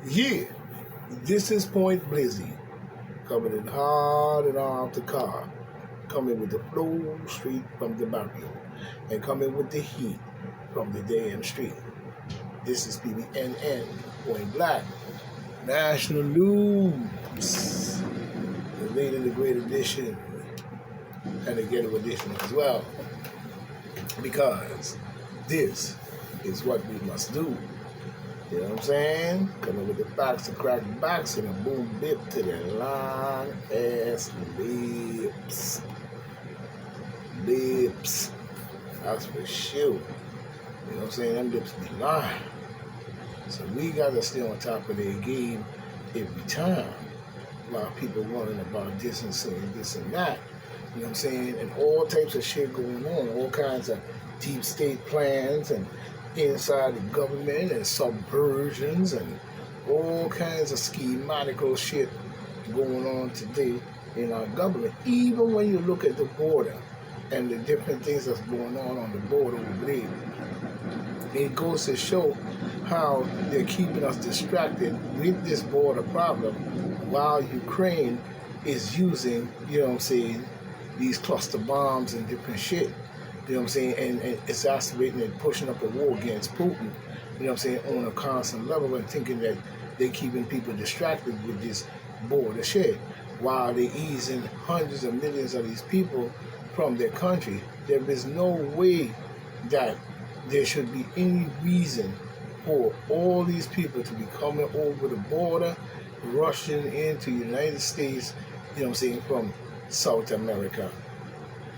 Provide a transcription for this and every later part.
Yeah, this is Point Blizzy, coming in hard and off the car, coming with the flow straight from the barrel, and coming with the heat from the damn street. This is PBNN, Point Black, National News, the late and the great edition, and the ghetto edition as well, because this is what we must do. You know what I'm saying? Coming with the facts, the crack backs, and a boom bip to the long ass lips. Lips. That's for sure. You know what I'm saying? Them lips be lying. So we gotta stay on top of their game every time. While people wondering about this and saying this and that. You know what I'm saying? And all types of shit going on. All kinds of deep state plans and inside the government and subversions and all kinds of schematical shit going on today in our government. Even when you look at the border and the different things that's going on the border over there, it goes to show how they're keeping us distracted with this border problem while Ukraine is using, you know what I'm saying, these cluster bombs and different shit. You know what I'm saying? And exacerbating and pushing up a war against Putin, you know what I'm saying, on a constant level and thinking that they're keeping people distracted with this border shit while they're easing hundreds of millions of these people from their country. There is no way that there should be any reason for all these people to be coming over the border, rushing into the United States, you know what I'm saying, from South America.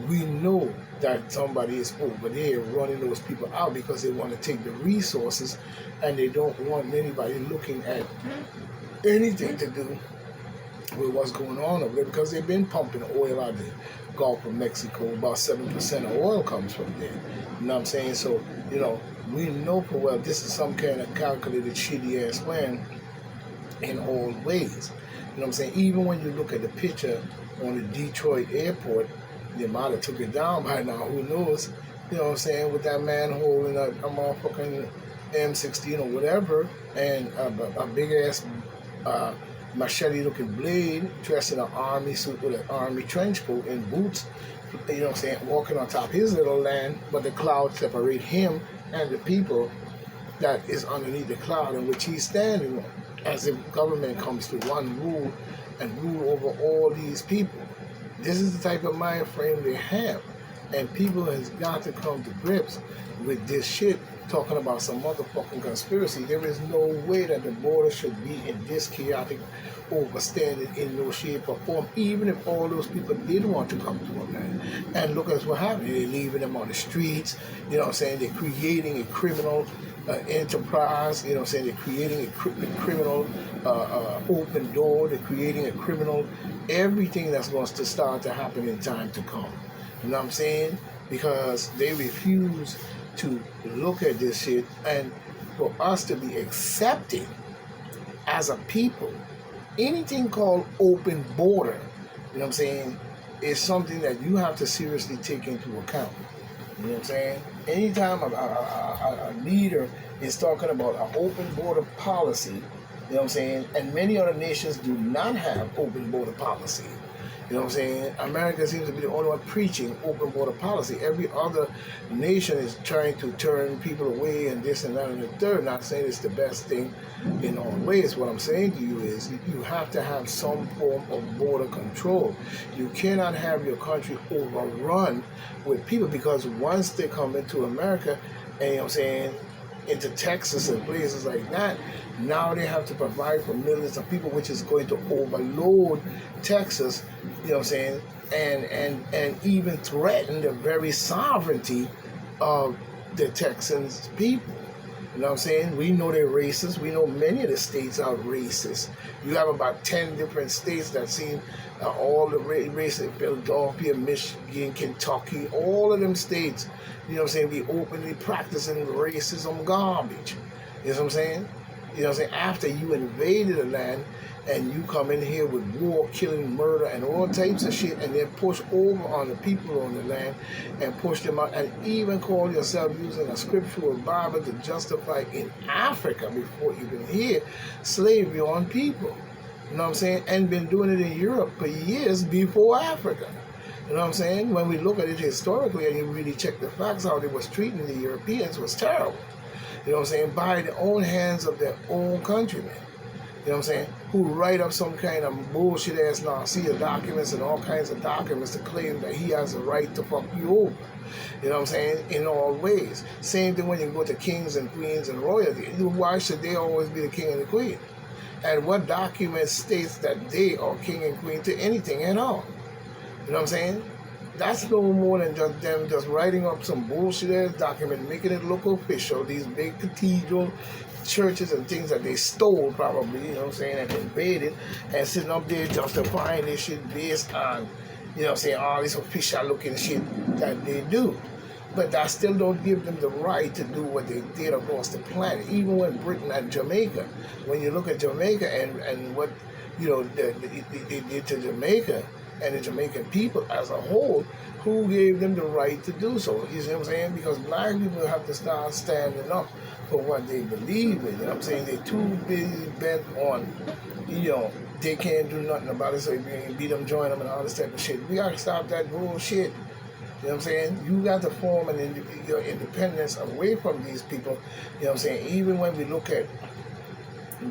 We know that somebody is over there running those people out because they want to take the resources and they don't want anybody looking at anything to do with what's going on over there because they've been pumping oil out of the Gulf of Mexico. About 7% of oil comes from there. You know what I'm saying? So, you know, we know for well this is some kind of calculated shitty ass plan in all ways. You know what I'm saying? Even when you look at the picture on the Detroit airport, they might have took it down by now, who knows? You know what I'm saying? With that man holding a motherfucking M16 or whatever, and a big ass machete looking blade, dressed in an army suit with an army trench coat and boots, you know what I'm saying, walking on top of his little land, but the clouds separate him and the people that is underneath the cloud in which he's standing on, as if government comes to one rule and rule over all these people. This is the type of mind frame they have. And people has got to come to grips with this shit, talking about some motherfucking conspiracy. There is no way that the border should be in this chaotic overstanding in no shape or form, even if all those people did want to come to America. And look at what's happening. They're leaving them on the streets. You know what I'm saying? They're creating a criminal enterprise. You know what I'm saying? They're creating a criminal open door. They're creating a criminal everything that's going to start to happen in time to come. You know what I'm saying? Because they refuse to look at this shit, and for us to be accepting as a people anything called open border, you know what I'm saying, is something that you have to seriously take into account. You know what I'm saying? Anytime a leader is talking about an open border policy, you know what I'm saying, and many other nations do not have open border policy. You know what I'm saying? America seems to be the only one preaching open border policy. Every other nation is trying to turn people away and this and that and the third. Not saying it's the best thing in all ways. What I'm saying to you is you have to have some form of border control. You cannot have your country overrun with people because once they come into America, and you know what I'm saying, into Texas and places like that, now they have to provide for millions of people, which is going to overload Texas, you know what I'm saying, and even threaten the very sovereignty of the Texans people. You know what I'm saying? We know they're racist. We know many of the states are racist. You have about 10 different states that seem all the racist. Philadelphia, Michigan, Kentucky, all of them states, you know what I'm saying, be openly practicing racism garbage. You know what I'm saying? You know what I'm saying? After you invaded the land and you come in here with war, killing, murder, and all types of shit, and then push over on the people on the land and push them out, and even call yourself using a scriptural Bible to justify in Africa before even here slavery on people. You know what I'm saying? And been doing it in Europe for years before Africa. You know what I'm saying? When we look at it historically and you really check the facts, how they was treating the Europeans was terrible. You know what I'm saying? By the own hands of their own countrymen. You know what I'm saying? Who write up some kind of bullshit ass Nazi documents and all kinds of documents to claim that he has the right to fuck you over. You know what I'm saying? In all ways. Same thing when you go to kings and queens and royalty. Why should they always be the king and the queen? And what document states that they are king and queen to anything at all? You know what I'm saying? That's no more than just them just writing up some bullshit ass document, making it look official. These big cathedral churches and things that they stole probably, you know what I'm saying, and invaded, and sitting up there justifying this shit based on, you know what I'm saying, all this official looking shit that they do. But that still don't give them the right to do what they did across the planet. Even when Britain and Jamaica, when you look at Jamaica and what, you know, they did to Jamaica and the Jamaican people as a whole, who gave them the right to do so? You see what I'm saying? Because black people have to start standing up for what they believe in. You know what I'm saying? They're too busy bent on, you know, they can't do nothing about it, so you beat them, join them, and all this type of shit. We got to stop that bullshit. You know what I'm saying? You got to form your independence away from these people. You know what I'm saying? Even when we look at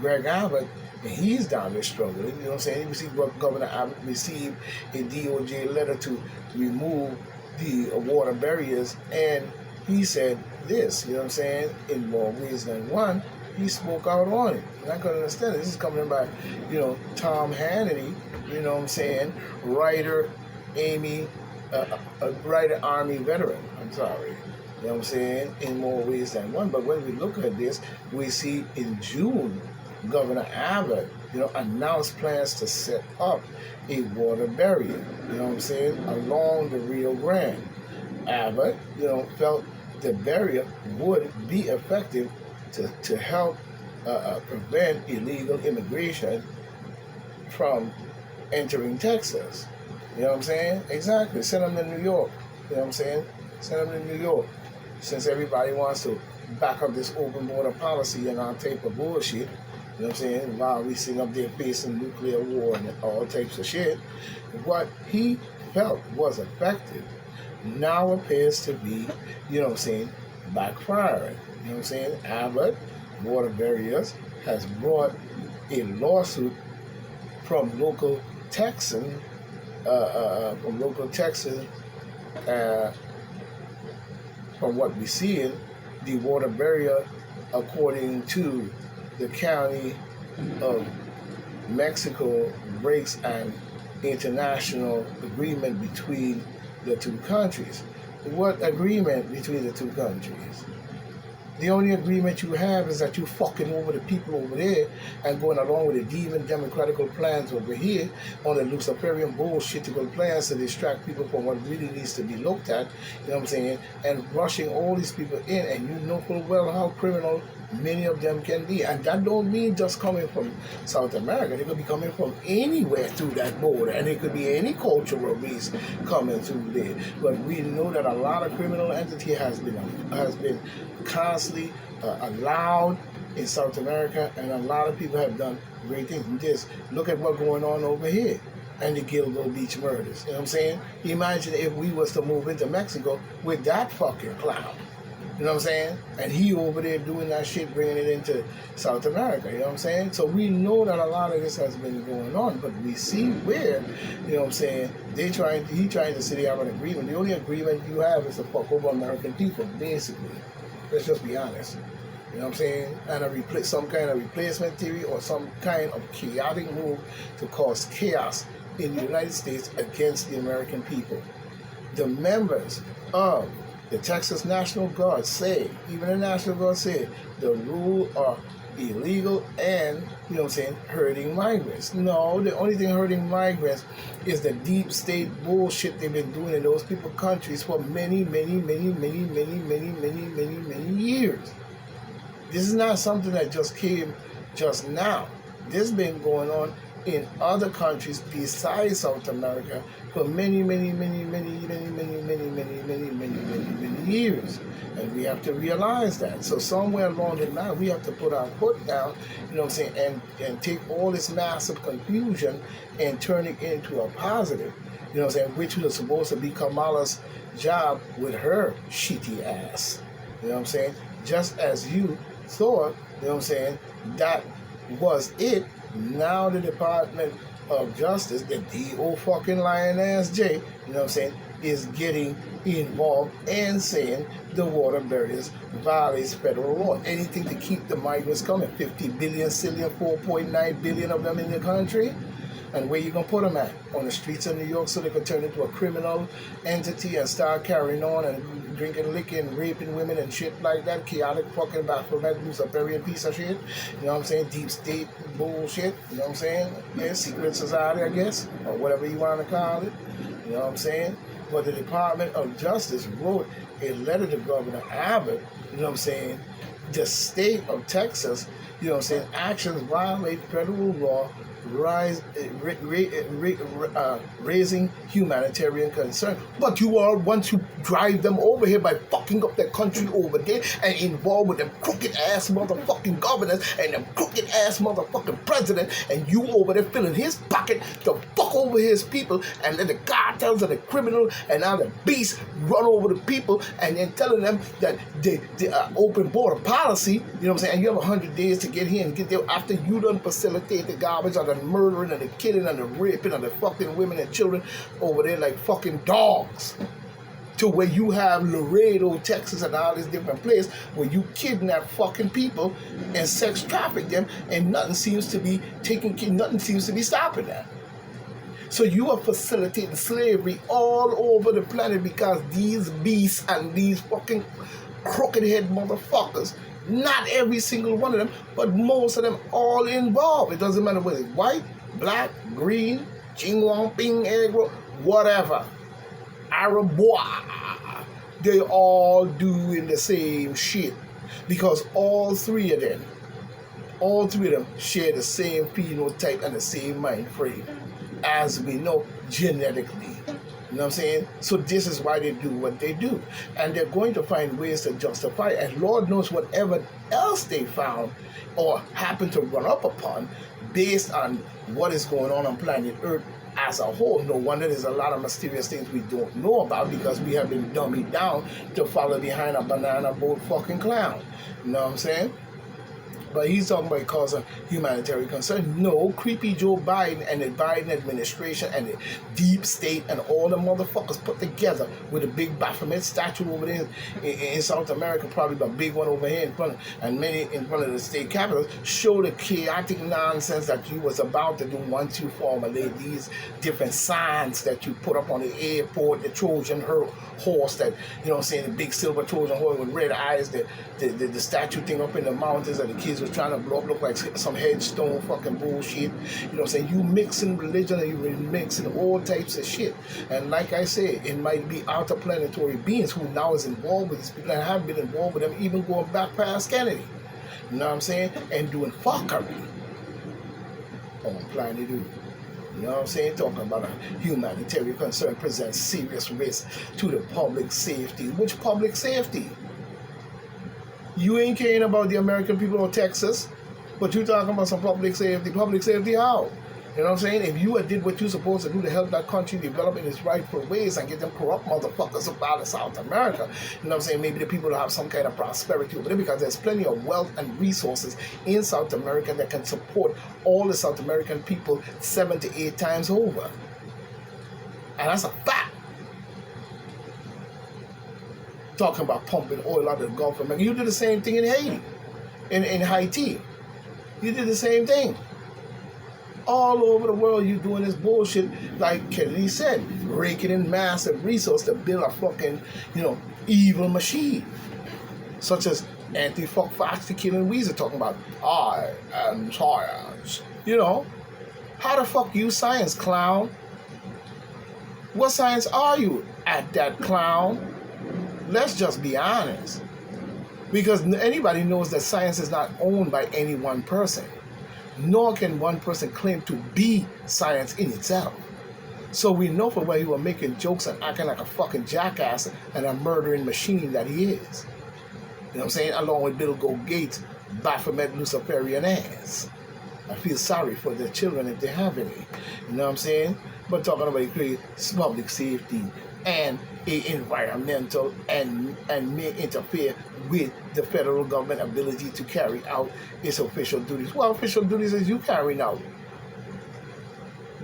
Greg Abbott, and he's down there struggling. You know what I'm saying? You see what Governor Abbott received a DOJ letter to remove the water barriers, and he said this, you know what I'm saying, in more ways than one. He spoke out on it. And I couldn't understand it. This is coming by, you know, Tom Hannity, you know what I'm saying, writer, writer, Army veteran, I'm sorry. You know what I'm saying, in more ways than one. But when we look at this, we see in June, Governor Abbott, you know, announced plans to set up a water barrier, you know what I'm saying, along the Rio Grande. Abbott, you know, felt the barrier would be effective to help prevent illegal immigration from entering Texas. You know what I'm saying? Exactly. Send them to New York. You know what I'm saying? Send them to New York. Since everybody wants to back up this open border policy and all type of bullshit, you know what I'm saying? While we sitting up there facing nuclear war and all types of shit, what he felt was effective now appears to be, you know what I'm saying, backfiring. You know what I'm saying? Abbott, Water Barriers, has brought a lawsuit from local Texans, from what we see in the water barrier, according to the county of Mexico, breaks an international agreement between the two countries. What agreement between the two countries? The only agreement you have is that you fucking over the people over there and going along with the demon democratical plans over here on the Luciferian bullshittical plans to distract people from what really needs to be looked at, you know what I'm saying, and rushing all these people in, and you know full well how criminal many of them can be. And that don't mean just coming from South America. They could be coming from anywhere through that border, and it could be any cultural race coming through there. But we know that a lot of criminal entity has been constantly allowed in South America, and a lot of people have done great things. Just look at what's going on over here and the Gilgo Beach murders. You know what I'm saying? Imagine if we was to move into Mexico with that fucking clown. You know what I'm saying? And he over there doing that shit, bringing it into South America. You know what I'm saying? So we know that a lot of this has been going on, but we see where, you know what I'm saying, he trying to say they have an agreement. The only agreement you have is to fuck over American people, basically. Let's just be honest. You know what I'm saying? And some kind of replacement theory or some kind of chaotic move to cause chaos in the United States against the American people. The members of the Texas National Guard say, even the National Guard say, the rule are illegal and, you know what I'm saying, hurting migrants. No, the only thing hurting migrants is the deep state bullshit they've been doing in those people countries for many years. This is not something that just came just now. This has been going on in other countries besides South America for many years. And we have to realize that. So somewhere along the line, we have to put our foot down, you know what I'm saying, and take all this massive confusion and turn it into a positive, you know what I'm saying, which was supposed to be Kamala's job with her shitty ass. You know what I'm saying? Just as you thought, you know what I'm saying, that was it. Now the Department of Justice, the D.O. fucking lion ass J, you know what I'm saying, is getting involved and saying the water barriers violates federal law. Anything to keep the migrants coming. 50 billion, 4.9 billion of them in the country. And where you gonna put them at? On the streets of New York so they can turn into a criminal entity and start carrying on and drinking liquor and raping women and shit like that. Chaotic fucking Baphomet Luciferian piece of shit. You know what I'm saying? Deep state bullshit. You know what I'm saying? Yeah, secret society, I guess. Or whatever you want to call it. You know what I'm saying? But the Department of Justice wrote a letter to Governor Abbott, you know what I'm saying? The state of Texas, you know what I'm saying, actions violate federal law, raising humanitarian concern. But you all want to drive them over here by fucking up their country over there and involved with them crooked ass motherfucking governors and them crooked ass motherfucking president, and you over there filling his pocket to fuck over his people and let the cartels and the criminal and all the beasts run over the people and then telling them that the open border policy, you know what I'm saying, and you have 100 days to get here and get there after you done facilitate the garbage or the murdering and the killing and the raping and the fucking women and children over there like fucking dogs. To where you have Laredo, Texas, and all these different places where you kidnap fucking people and sex traffic them, and nothing seems to be stopping that. So you are facilitating slavery all over the planet because these beasts and these fucking crooked head motherfuckers, not every single one of them, but most of them all involved. It doesn't matter whether it's white, black, green, Chingwang, Ping, Agro, whatever. Arab boy. They all doing the same shit. Because all three of them share the same phenotype and the same mind frame, as we know genetically. You know what I'm saying? So this is why they do what they do. And they're going to find ways to justify it. And Lord knows whatever else they found or happen to run up upon based on what is going on planet Earth as a whole. No wonder there's a lot of mysterious things we don't know about because we have been dummied down to follow behind a banana boat fucking clown. You know what I'm saying? But he's talking about causing humanitarian concern. No, creepy Joe Biden and the Biden administration and the deep state and all the motherfuckers put together with a big Baphomet statue over there in South America, probably a big one over here in front of, and many in front of the state capitals, show the chaotic nonsense that you was about to do once you formulate these different signs that you put up on the airport, the Trojan horse that, you know what I'm saying, the big silver Trojan horse with red eyes, the statue thing up in the mountains that the kids was trying to blow up, look like some headstone fucking bullshit. You know what I'm saying? You mixing religion and you mixing all types of shit. And like I said, it might be interplanetary beings who now is involved with these people and have been involved with them even going back past Kennedy. You know what I'm saying? And doing fuckery on planet Earth. You know what I'm saying? Talking about a humanitarian concern presents serious risk to the public safety. Which public safety? You ain't caring about the American people of Texas, but you talking about some public safety. Public safety how? You know what I'm saying? If you did what you're supposed to do to help that country develop in its rightful ways and get them corrupt motherfuckers up out of South America, you know what I'm saying? Maybe the people will have some kind of prosperity over there because there's plenty of wealth and resources in South America that can support all the South American people 7 to 8 times over. And that's a fact. Talking about pumping oil out of the Gulf of Mexico. You did the same thing in Haiti, in Haiti. You did the same thing. All over the world, you doing this bullshit, like Kennedy said, raking in massive resources to build a fucking, evil machine. Such as anti-fuck Foxy killing Weezer talking about, I am science. How the fuck you science, clown? What science are you at that, clown? Let's just be honest. Because anybody knows that science is not owned by any one person. nor can one person claim to be science in itself. So we know for where he was making jokes and acting like a fucking jackass and a murdering machine that he is. You know what I'm saying? Along with Bill Gates' Baphomet Luciferian ass. I feel sorry for the children if they have any. You know what I'm saying? But talking about public safety and environmental and may interfere with the federal government ability to carry out its official duties. Well, official duties is you carrying out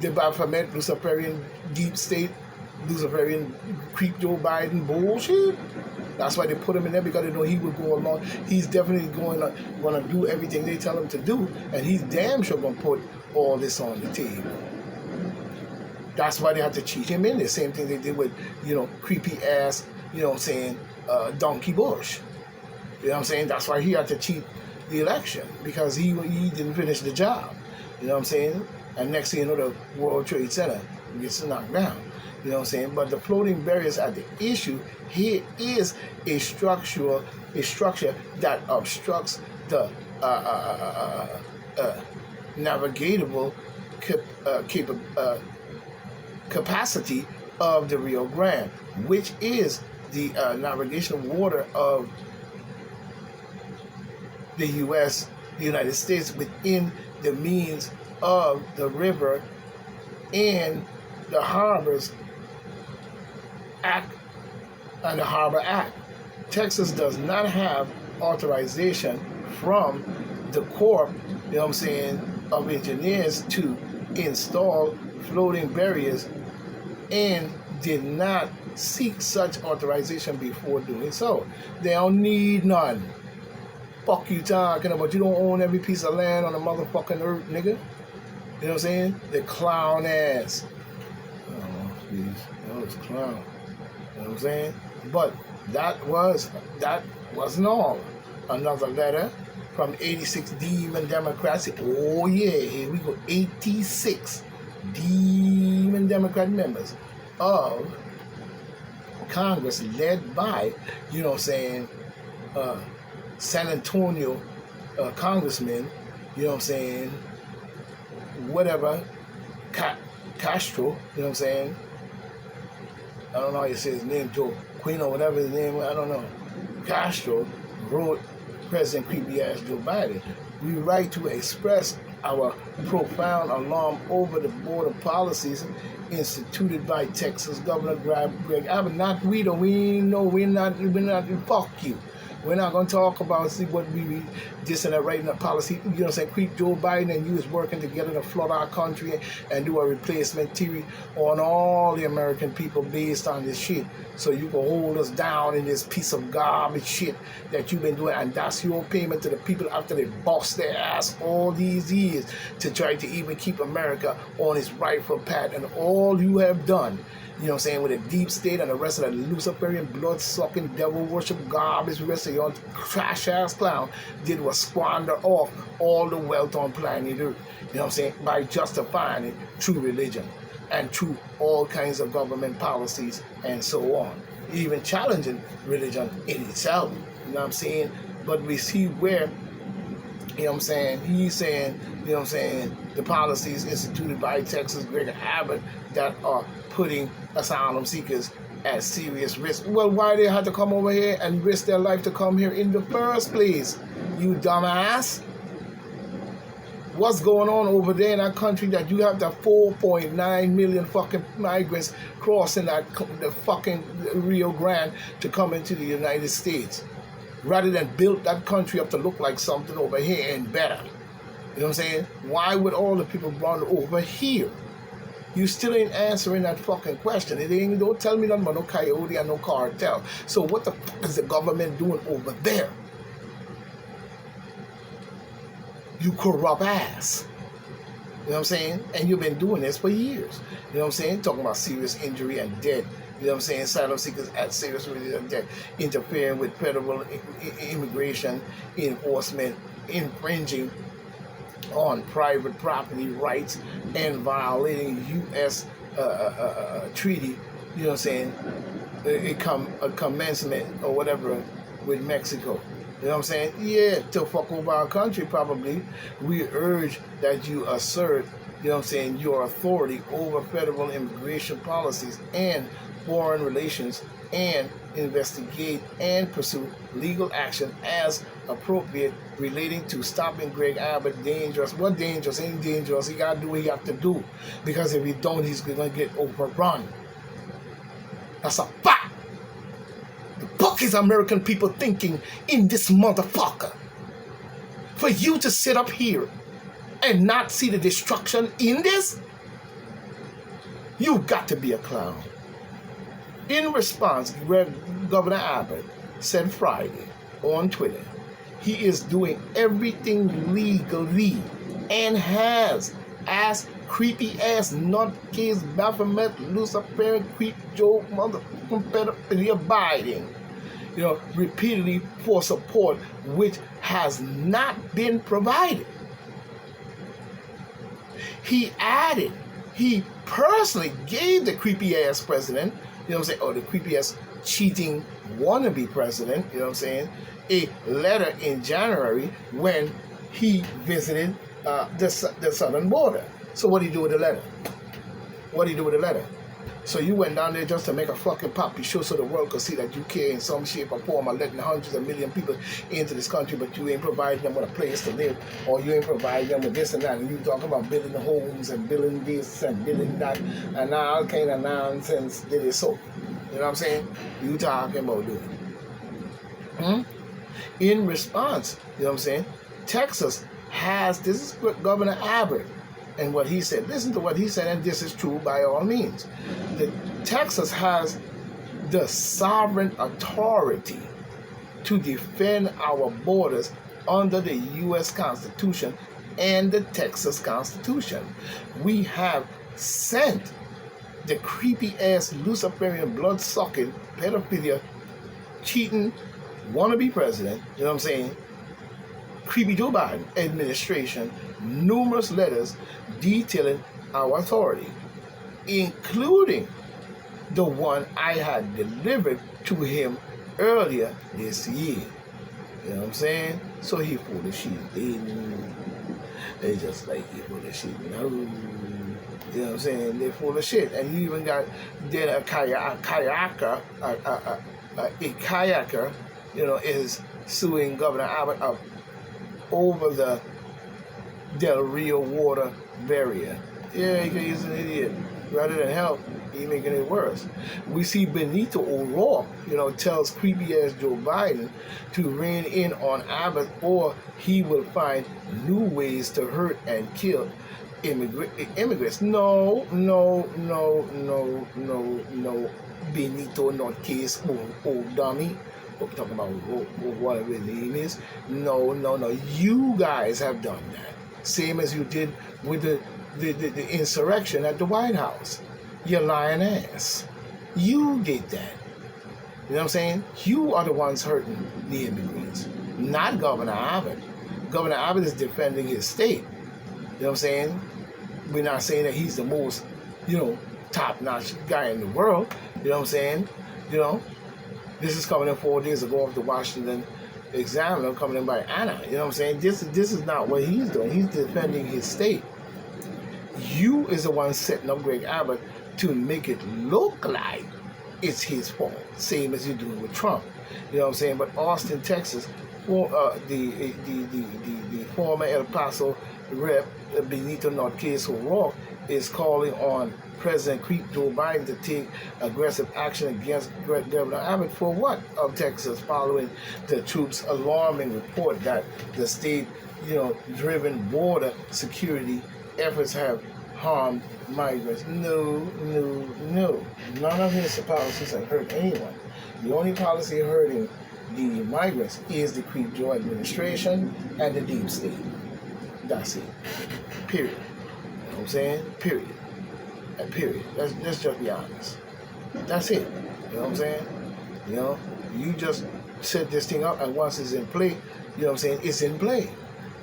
the Baphomet Luciferian deep state Luciferian creep Joe Biden bullshit. That's why they put him in there, because they know he would go along. He's definitely going to do everything they tell him to do, and he's damn sure going to put all this on the table. That's why they had to cheat him in. The same thing they did with, creepy ass, Donkey Bush. You know what I'm saying? That's why he had to cheat the election, because he didn't finish the job. You know what I'm saying? And next thing you know, the World Trade Center gets knocked down. You know what I'm saying? But the floating barriers are the issue. Here is a structure that obstructs the navigatable capacity of the Rio Grande, which is the navigation water of the U.S., the United States, within the means of the river and the harbors Act and the Harbor Act. Texas does not have authorization from the Corps, of engineers to install floating barriers, and did not seek such authorization before doing so. They don't need none. Fuck you talking about? You don't own every piece of land on the motherfucking earth, nigga. You know what I'm saying? The clown ass. Oh, please. That was clown. You know what I'm saying? But that wasn't all. Another letter from 86 Demon Democrats. Oh yeah, here we go. 86 Demon Democrat members of Congress, led by, San Antonio congressman, whatever, Castro, you know what I'm saying? I don't know how you say his name, Joe Queen or whatever his name, I don't know. Castro wrote President creepy ass Joe Biden, "We write to express our profound alarm over the border policies instituted by Texas Governor Greg Abbott." Not we, though. We're not, fuck you. We're not going to talk about what we this and that right in the policy. You know what I'm saying? Creep Joe Biden and you is working together to flood our country and do a replacement theory on all the American people based on this shit. So you can hold us down in this piece of garbage shit that you've been doing. And that's your payment to the people after they bust their ass all these years to try to even keep America on its rightful path. And all you have done, you know what I'm saying, with the deep state and the rest of the Luciferian, blood-sucking, devil-worship garbage, the rest of your trash-ass clown did was squander off all the wealth on planet Earth, you know what I'm saying, by justifying it through religion and through all kinds of government policies and so on, even challenging religion in itself, you know what I'm saying. But we see where, you know what I'm saying, he's saying, you know what I'm saying, the policies instituted by Texas Greg Abbott that are putting asylum seekers at serious risk. Well, why they had to come over here and risk their life to come here in the first place, you dumbass? What's going on over there in that country that you have the 4.9 million fucking migrants crossing the fucking Rio Grande to come into the United States, rather than build that country up to look like something over here and better? You know what I'm saying? Why would all the people run over here? You still ain't answering that fucking question. Don't tell me nothing about no coyote and no cartel. So what the fuck is the government doing over there? You corrupt ass. You know what I'm saying? And you've been doing this for years. You know what I'm saying? Talking about serious injury and death. You know what I'm saying? Asylum seekers at serious injury and death. Interfering with federal immigration enforcement. Infringing on private property rights and violating U.S. treaty, you know what I'm saying, a commencement or whatever with Mexico. You know You know what I'm saying? Yeah, to fuck over our country probably. We urge that you assert, you know what I'm saying, your authority over federal immigration policies and foreign relations and investigate and pursue legal action as appropriate relating to stopping Greg Abbott dangerous. What dangerous? Ain't dangerous. He got to do what he have to do. Because if he don't, he's going to get overrun. That's a fact. The fuck is American people thinking in this motherfucker? For you to sit up here and not see the destruction in this? You got to be a clown. In response, Governor Abbott said Friday on Twitter, he is doing everything legally and has asked creepy ass nutcase Baphomet Luciferian creep Joe motherfucking pedophilia Biden, you know, repeatedly for support which has not been provided. He added, he personally gave the creepy ass president, you know what I'm saying, or the creepy ass cheating wannabe president, you know what I'm saying, a letter in January when he visited the southern border. So what do you do with the letter? What do you do with the letter? So you went down there just to make a fucking poppy show so the world could see that you care in some shape or form of letting hundreds of million people into this country, but you ain't providing them with a place to live, or you ain't providing them with this and that, and you talking about building the homes and building this and building that and all kind of nonsense that is so. You know what I'm saying? You talking about doing. In response, you know what I'm saying, Texas has, this is Governor Abbott, and what he said. Listen to what he said, and this is true by all means. Texas has the sovereign authority to defend our borders under the U.S. Constitution and the Texas Constitution. We have sent the creepy-ass Luciferian, blood-sucking, pedophilia, cheating, wannabe president, you know what I'm saying, creepy Joe Biden administration, numerous letters detailing our authority, including the one I had delivered to him earlier this year. You know what I'm saying? So he full of shit. They just like he full of shit. No. You know what I'm saying? They're full of shit. And you even got then a kayaker, you know, is suing Governor Abbott over the Del Rio water barrier. Yeah, he's an idiot. Rather than help, he's making it worse. We see Benito O'Rourke, you know, tells creepy-ass Joe Biden to rein in on Abbott or he will find new ways to hurt and kill immigrants. No. Benito, not case, old dummy. We're talking about whatever his name is. No. You guys have done that. Same as you did with the insurrection at the White House. You lying ass. You did that. You know what I'm saying? You are the ones hurting the immigrants, not Governor Abbott. Governor Abbott is defending his state. You know what I'm saying? We're not saying that he's the most, you know, top-notch guy in the world. You know what I'm saying? You know, this is coming in 4 days ago of the Washington Examiner, coming in by Anna. You know what I'm saying? This is not what he's doing. He's defending his state. You is the one setting up Greg Abbott to make it look like it's his fault, same as you're doing with Trump. You know what I'm saying? But Austin, Texas, the former El Paso rep Benito Notcase O'Rourke is calling on President Joe Biden to take aggressive action against Governor Abbott for what of Texas, following the troops' alarming report that the state, you know, driven border security efforts have harmed migrants. No. None of his policies have hurt anyone. The only policy hurting the migrants is the Creep Joe administration and the deep state. That's it. Period. You know what I'm saying? Period. Let's just be honest. That's it. You know what I'm saying? You know, you just set this thing up, and once it's in play, you know what I'm saying, it's in play.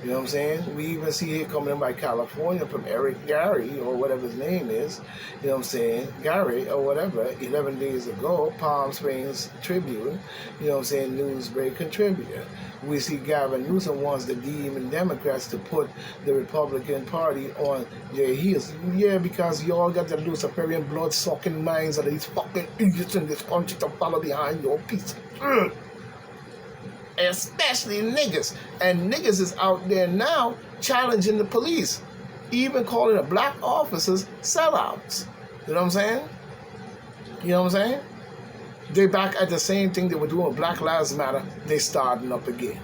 You know what I'm saying? We even see it coming in by California from Eric Gary or whatever his name is. You know what I'm saying? Gary or whatever. 11 days ago, Palm Springs Tribune. You know what I'm saying? Newsbreak contributor. We see Gavin Newsom wants the demon Democrats to put the Republican Party on their heels. Yeah, because you all got the Luciferian blood-sucking minds of these fucking idiots in this country to follow behind your piece of especially niggas. And niggas is out there now challenging the police, even calling the black officers sellouts. You know what I'm saying? You know what I'm saying? They back at the same thing they were doing with Black Lives Matter. They starting up again.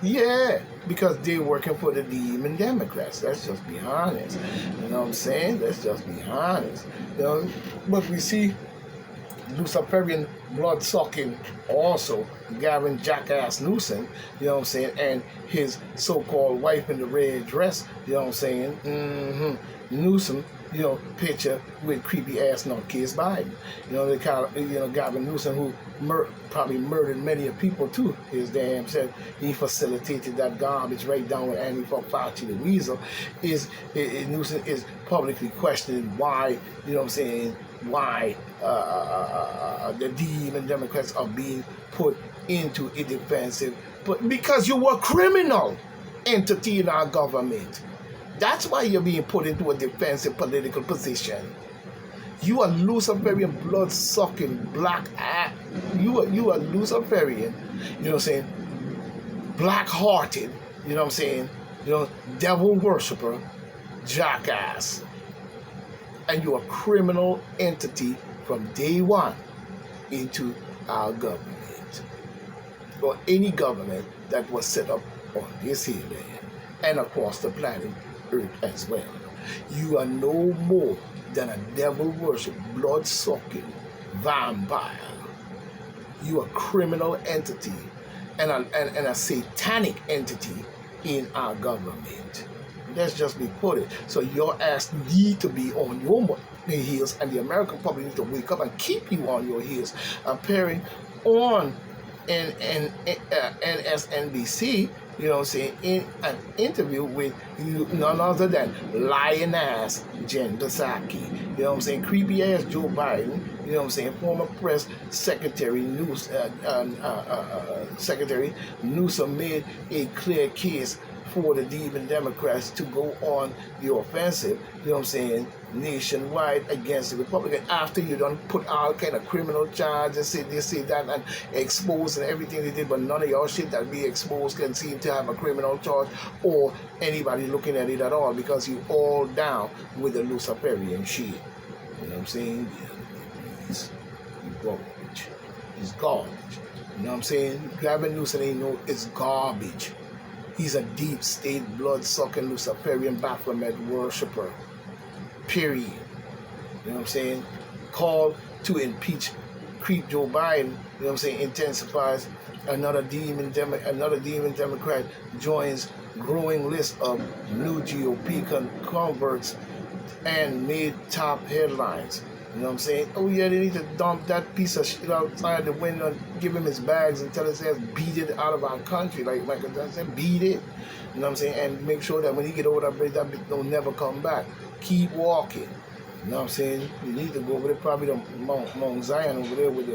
Yeah, because they working for the demon Democrats. Let's just be honest. You know what I'm saying? Let's just be honest. You know, but we see Luciferian blood-sucking also Gavin Jackass Newsom, you know what I'm saying, and his so-called wife in the red dress, you know what I'm saying, Newsom, you know, picture with creepy-ass nutcase Biden. You know, they call, you know, Gavin Newsom, who probably murdered many of people too, his damn said he facilitated that garbage right down with Andy Fauci the Weasel, Newsom is publicly questioning why, you know what I'm saying, why the demon Democrats are being put into a defensive, but because you were a criminal entity in our government. That's why you're being put into a defensive political position. You are Luciferian, blood-sucking, black ass. You are Luciferian, you know what I'm saying, black-hearted, you know what I'm saying, you know, devil worshiper, jackass. And you're a criminal entity from day one into our government, or any government that was set up on this here land and across the planet Earth as well. You are no more than a devil worship, blood-sucking vampire. You are a criminal entity and a satanic entity in our government. Let's just be put it. So your ass need to be on your heels, and the American public need to wake up and keep you on your heels. Appearing on NSNBC, you know what I'm saying, in an interview with none other than lying ass Jen Psaki. You know what I'm saying, creepy ass Joe Biden. You know what I'm saying, former press secretary Secretary Newsom made a clear case for the demon Democrats to go on the offensive, you know what I'm saying, nationwide against the Republican after you done put all kind of criminal charges, say this, say that, and expose and everything they did, but none of y'all shit that be exposed can seem to have a criminal charge or anybody looking at it at all, because you all down with the Luciferian shit. You know what I'm saying? It's garbage. It's garbage. You know what I'm saying? Gavin Newsom ain't no, it's garbage. He's a deep state, blood-sucking Luciferian Baphomet worshiper. Period. You know what I'm saying? Call to impeach creep Joe Biden, you know what I'm saying, intensifies. Another demon Democrat joins growing list of new GOP converts and made top headlines. You know what I'm saying? Oh yeah, they need to dump that piece of shit outside the window and give him his bags and tell his ass beat it out of our country. Like Michael Johnson said, beat it. You know what I'm saying? And make sure that when he get over that bridge don't never come back. Keep walking. You know what I'm saying? You need to go over there, probably the Mount Zion over there with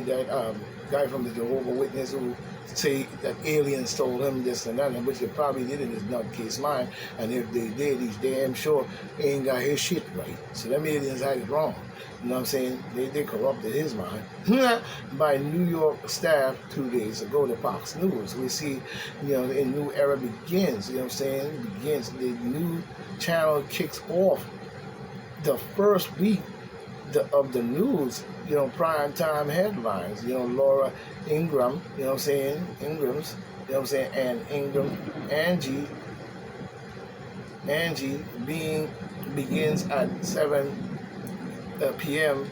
that guy from the Jehovah's Witness who say that aliens told him this and that, which they probably did in his nutcase mind. And if they did, he's damn sure ain't got his shit right. So them aliens had it wrong. You know what I'm saying? They corrupted his mind by New York staff 2 days ago to Fox News. We see, you know, a new era begins. You know what I'm saying? Begins. The new channel kicks off the first week of the news, you know, prime time headlines. You know, Laura Ingraham, you know what I'm saying? Ingrams, you know what I'm saying? And Angie begins at 7 p.m.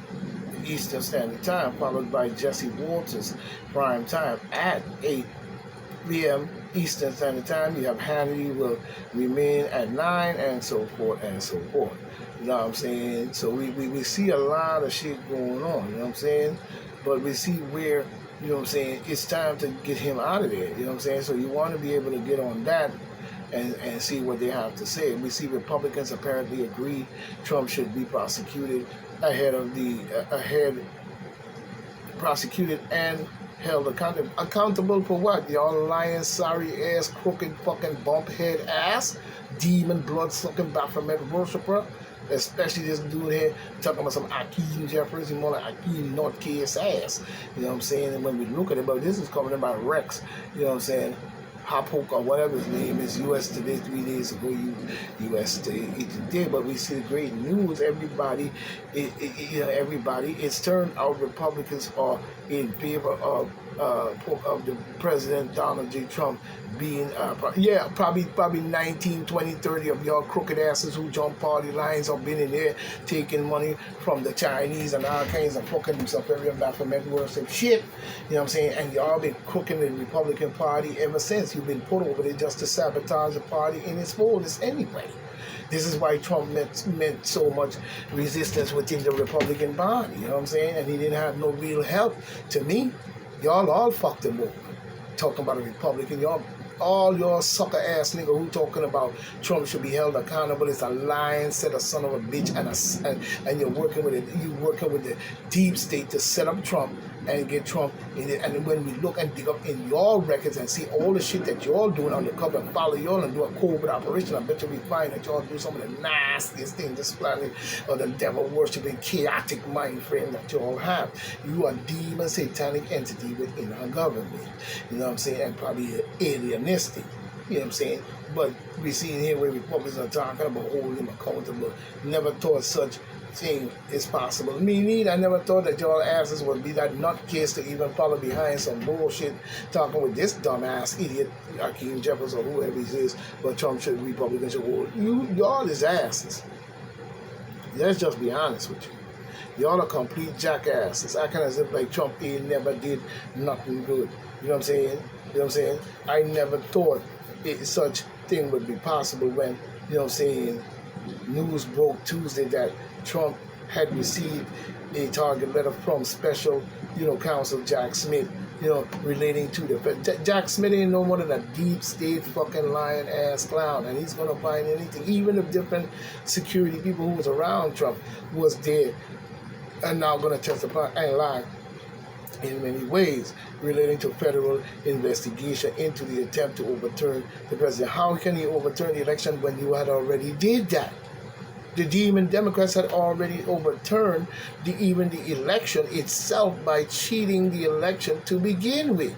Eastern Standard Time, followed by Jesse Walters prime time at 8 p.m. Eastern Standard Time. You have Hannity will remain at 9, and so forth and so forth. You know what I'm saying? So we see a lot of shit going on, you know what I'm saying? But we see where You know what I'm saying? It's time to get him out of there. You know what I'm saying? So you want to be able to get on that and see what they have to say. We see Republicans apparently agree Trump should be prosecuted prosecuted and held accountable for what? Y'all lying, sorry ass, crooked fucking bumphead ass, demon blood sucking Baphomet worshiper. Especially this dude here talking about some Akeem Jeffries, he more like Akeem North Case ass. You know what I'm saying? And when we look at it, but this is coming about Rex, you know what I'm saying? Hophook or whatever his name is, US Today 3 days ago, US Today, but we see the great news, everybody, it's turned out Republicans are in favor of the President Donald J. Trump being, probably 19, 20, 30 of y'all crooked asses who jump party lines or been in there taking money from the Chinese and all kinds of fucking stuff, every Baphomet worship shit, you know what I'm saying? And y'all been crooking the Republican Party ever since. You've been put over there just to sabotage the party in its fullness anyway. This is why Trump met so much resistance within the Republican Party, you know what I'm saying? And he didn't have no real help. To me, y'all all fucked him over. Talking about a Republican, all your sucker ass nigga who talking about Trump should be held accountable is a lying set of son of a bitch, and you're working with it. You working with the deep state to set up Trump and get Trump in it. And when we look and dig up in your records and see all the shit that y'all doing undercover and follow y'all and do a covert operation, I bet you we find that y'all do some of the nastiest things this planet or the devil worshiping chaotic mind frame that y'all have. You are demon satanic entity within our government. You know what I'm saying? And probably alienistic. You know what I'm saying? But we see here where Republicans are talking about holding him accountable. Never thought such thing is possible. Me neither. I never thought that y'all asses would be that nutcase to even follow behind some bullshit talking with this dumbass idiot Akeem Jeffers or whoever he is, but Trump should, Republicans should hold. Y'all is asses. Let's just be honest with you. Y'all are complete jackasses. Acting as if like Trump never did nothing good. You know what I'm saying? You know what I'm saying? I never thought such thing would be possible when, you know what I'm saying, news broke Tuesday that Trump had received a target letter from special, counsel Jack Smith, relating to the Jack Smith ain't no more than a deep state fucking lying ass clown, and he's gonna find anything. Even if different security people who was around Trump was there and now gonna testify and lie in many ways relating to federal investigation into the attempt to overturn the president. How can he overturn the election when you had already did that? The demon Democrats had already overturned even the election itself by cheating the election to begin with.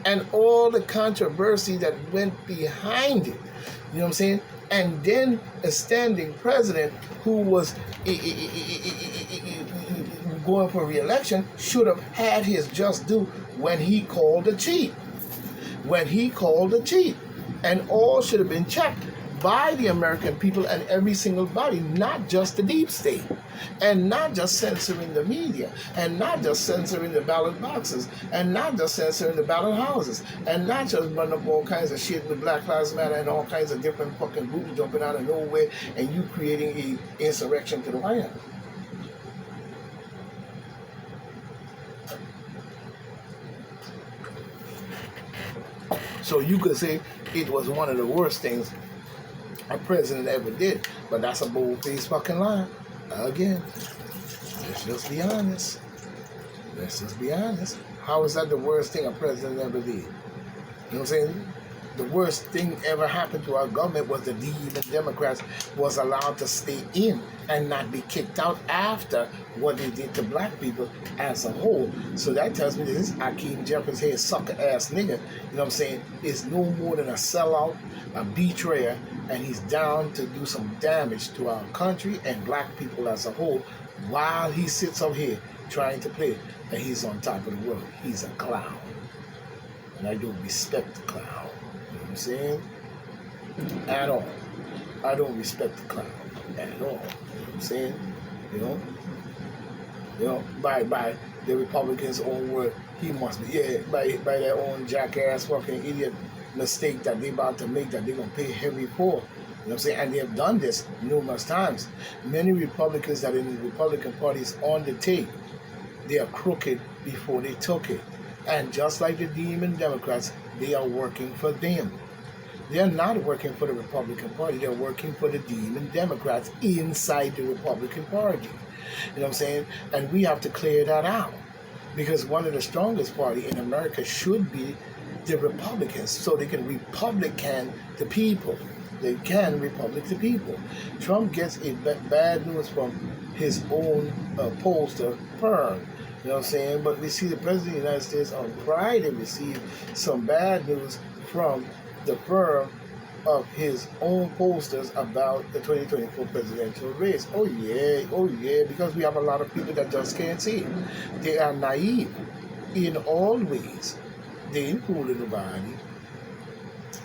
And all the controversy that went behind it. You know what I'm saying? And then a standing president who was going for re-election should have had his just due when he called a cheat. And all should have been checked by the American people and every single body, not just the deep state, and not just censoring the media, and not just censoring the ballot boxes, and not just censoring the ballot houses, and not just running up all kinds of shit with Black Lives Matter and all kinds of different fucking groups jumping out of nowhere and you creating an insurrection to the White House. So you could say it was one of the worst things a president ever did, but that's a bold-faced fucking lie. Again, let's just be honest. How is that the worst thing a president ever did? You know what I'm saying? The worst thing ever happened to our government was the demon Democrats was allowed to stay in and not be kicked out after what they did to black people as a whole. So that tells me that this Akeem Jeffries here, sucker ass nigga, you know what I'm saying, is no more than a sellout, a betrayer, and he's down to do some damage to our country and black people as a whole while he sits up here trying to play that he's on top of the world. He's a clown. And I don't respect the clown. You know what I'm saying? At all. I don't respect the clown at all. You know what I'm saying? By the Republicans' own word, he must be, by their own jackass fucking idiot mistake that they about to make that they're going to pay heavy for. You know what I'm saying? And they have done this numerous times. Many Republicans that in the Republican Party is on the take, they are crooked before they took it. And just like the demon Democrats, they are working for them. They're not working for the Republican Party. They're working for the demon Democrats inside the Republican Party. You know what I'm saying? And we have to clear that out. Because one of the strongest party in America should be the Republicans, so they can Republican the people. They can Republic the people. Trump gets a bad news from his own pollster firm. You know what I'm saying? But we see the President of the United States on Friday received some bad news from the firm of his own pollsters about the 2024 presidential race. Oh yeah, because we have a lot of people that just can't see. They are naive in all ways. They ain't fooling nobody.